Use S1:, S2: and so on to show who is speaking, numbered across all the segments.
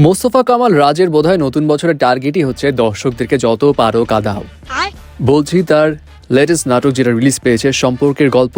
S1: মোস্তফা কামাল রাজের বোধহয় নতুন বছরের টার্গেটই হচ্ছে দর্শকদেরকে যত পারো কাঁদাও। বলছি তার লেটেস্ট নাটক যেটা রিলিজ পেয়েছে সম্পর্কের গল্প,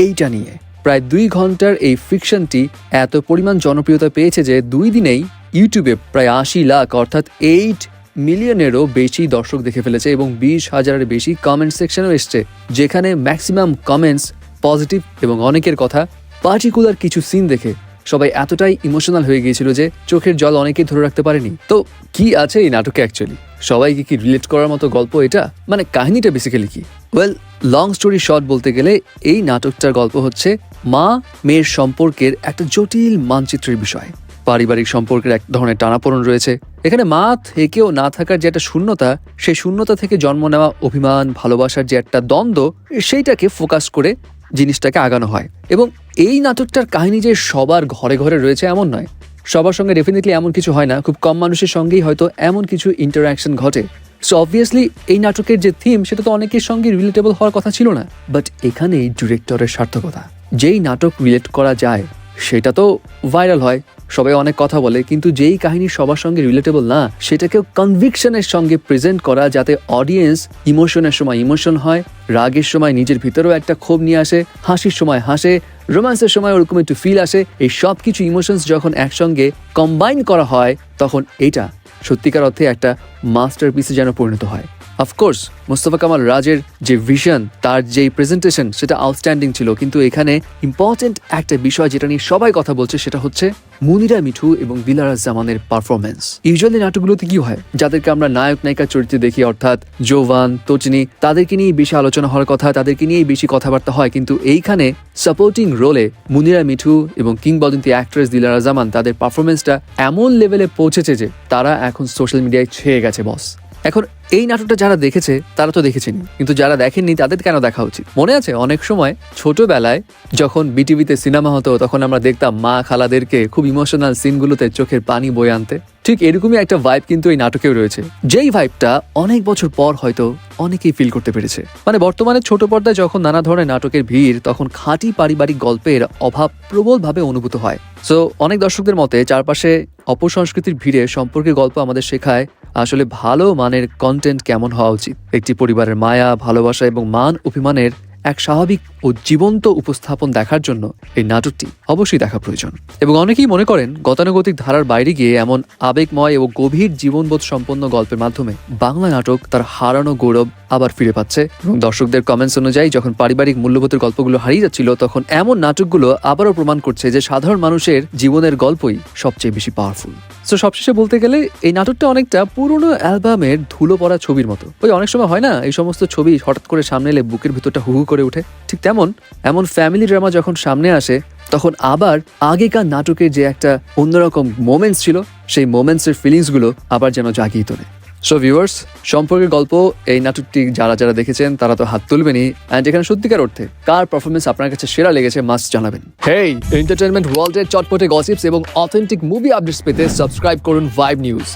S1: এইটা নিয়ে প্রায় 2 ঘন্টার এই ফিকশনটি এত পরিমাণ জনপ্রিয়তা পেয়েছে যে 2 দিনেই ইউটিউবে প্রায় 80 লাখ অর্থাৎ 8 মিলিয়নেরও বেশি দর্শক দেখে ফেলেছে এবং 20,000-এর বেশি কমেন্ট সেকশনও এসছে, যেখানে ম্যাক্সিমাম কমেন্টস পজিটিভ এবং অনেকের কথা পার্টিকুলার কিছু সিন দেখে সবাই এতটাই ইমোশনাল হয়ে গিয়েছিল যে চোখের জল অনেকেই ধরে রাখতে পারেনি। তো কি আছে এই নাটকে অ্যাকচুয়ালি? সবাইকে কি রিলেট করার মতো গল্প এটা? মানে কাহিনীটা বেসিক্যালি কি? ওয়েল, লং স্টোরি শর্ট বলতে গেলে এই নাটকটার গল্প হচ্ছে মা মেয়ের সম্পর্কের একটা জটিল মানচিত্রের বিষয়। পারিবারিক সম্পর্কের এক ধরনের টানাপোড়েন রয়েছে এখানে। মা থেকেও না থাকার যে একটা শূন্যতা, সেই শূন্যতা থেকে জন্ম নেওয়া অভিমান, ভালোবাসার যে একটা দ্বন্দ্ব, সেইটাকে ফোকাস করে জিনিসটাকে আগানো হয়। এবং এই নাটকটার কাহিনী যে সবার ঘরে ঘরে রয়েছে এমন নয়, সবার সঙ্গে ডেফিনেটলি এমন কিছু হয় না, খুব কম মানুষের সঙ্গেই হয়তো এমন কিছু ইন্টারাকশন ঘটে। সো অবভিয়াসলি এই নাটকের যে থিম সেটা তো অনেকের সঙ্গে রিলেটেবল হওয়ার কথা ছিল না, বাট এখানেই ডিরেক্টরের সার্থকতা। যেই নাটক রিলেট করা যায় সেটা তো ভাইরাল হয়, সবাই অনেক কথা বলে, কিন্তু যেই কাহিনী সবার সঙ্গে রিলেটেবল না সেটাকেও কনভিকশনের সঙ্গে প্রেজেন্ট করা, যাতে অডিয়েন্স ইমোশনের সময় ইমোশন হয়, রাগের সময় নিজের ভিতরেও একটা ক্ষোভ নিয়ে আসে, হাসির সময় হাসে, রোম্যান্সের সময় ওরকম একটু ফিল আসে। এই সব কিছু ইমোশনস যখন একসঙ্গে কম্বাইন করা হয় তখন এটা সত্যিকার অর্থে একটা মাস্টারপিসে যেন পরিণত হয়। অফকোর্স মোস্তফা কামাল রাজের যে ভিশন, তার যে প্রেজেন্টেশন সেটা আউটস্ট্যান্ডিং ছিল, কিন্তু এখানে ইম্পর্টেন্ট একটা বিষয় যেটা নিয়ে সবাই কথা বলছে সেটা হচ্ছে মুনিরা মিঠু এবং দিলারা জামানের পারফরমেন্স। ইউজুয়ালি নাটকগুলোতে কি হয়, যাদেরকে আমরা নায়ক নায়িকার চরিত্রে দেখি অর্থাৎ জোভান, তোচনি, তাদেরকে নিয়ে বেশি আলোচনা হওয়ার কথা, তাদেরকে নিয়েই বেশি কথাবার্তা হয়, কিন্তু এইখানে সাপোর্টিং রোলে মুনিরা মিঠু এবং কিংবদন্তি অ্যাক্ট্রেস দিলারা জামান, তাদের পারফরমেন্সটা এমন লেভেলে পৌঁছেছে যে তারা এখন সোশ্যাল মিডিয়ায় ছেয়ে গেছে বস। এখন এই নাটকটা যারা দেখেছে তারা তো দেখেছেনি, কিন্তু যারা দেখেননি তাদের কেন দেখা উচিত? মনে আছে অনেক সময় ছোটবেলায় যখন বিটিভিতে সিনেমা হতো তখন আমরা দেখতাম মা খালাদেরকে খুব ইমোশনাল সিনগুলোতে চোখের পানি বয়ে আনতে। ঠিক এরকমই একটা ভাইব কিন্তু এই নাটকেও রয়েছে, যেই ভাইবটা অনেক বছর পর হয়তো অনেকেই ফিল করতে পেরেছে। মানে বর্তমানে ছোট পর্দায় যখন নানা ধরনের নাটকের ভিড়, তখন খাঁটি পারিবারিক গল্পের অভাব প্রবলভাবে অনুভূত হয়। সো অনেক দর্শকদের মতে চারপাশে অপসংস্কৃতির ভিড়ে সম্পর্কের গল্প আমাদের শেখায় আসলে ভালো মানের কন্টেন্ট কেমন হওয়া উচিত। একটি পরিবারের মায়া, ভালোবাসা এবং মান অভিমানের এক স্বাভাবিক ও জীবন্ত উপস্থাপন দেখার জন্য এই নাটকটি অবশ্যই দেখা প্রয়োজন। এবং অনেকেই মনে করেন গতানুগতিক ধারার বাইরে গিয়ে এমন আবেগময় এবং গভীর জীবনবোধ সম্পন্ন গল্পের মাধ্যমে বাংলা নাটক তার হারানো গৌরব আবার ফিরে পাচ্ছে। এবং দর্শকদের কমেন্টস অনুযায়ী যখন পারিবারিক মূল্যবোধের গল্পগুলো হারিয়ে যাচ্ছিল, তখন এমন নাটকগুলো আবারও প্রমাণ করছে যে সাধারণ মানুষের জীবনের গল্পই সবচেয়ে বেশি পাওয়ারফুল। সো সবশেষে বলতে গেলে এই নাটকটা অনেকটা পুরনো অ্যালবামের ধুলো পড়া ছবির মতো। ওই অনেক সময় হয় না, এই সমস্ত ছবি হঠাৎ করে সামনে এলে বুকের ভিতরটা হু হু করে ওঠে, ঠিক তেমন এমন ফ্যামিলি ড্রামা যখন সামনে আসে তখন আবার আগেকার নাটকের যে একটা অন্যরকম মোমেন্টস ছিল, সেই মোমেন্টসের ফিলিংসগুলো আবার যেন জাগিয়ে তোলে। সো ভিউয়ার্স, সম্পর্কের গল্প এই নাটকটি যারা যারা দেখেছেন তারা তো হাত তুলবেনই, অ্যান্ড এখানে সত্যিকার অর্থে কার পারফরমেন্স আপনার কাছে সেরা লেগেছে মাস্ট জানাবেন। হেই, এন্টারটেইনমেন্ট ওয়ার্ল্ডের চটপটে গসিপস এবং অথেন্টিক মুভি আপডেটস পেতে সাবস্ক্রাইব করুন ভাইব নিউজ।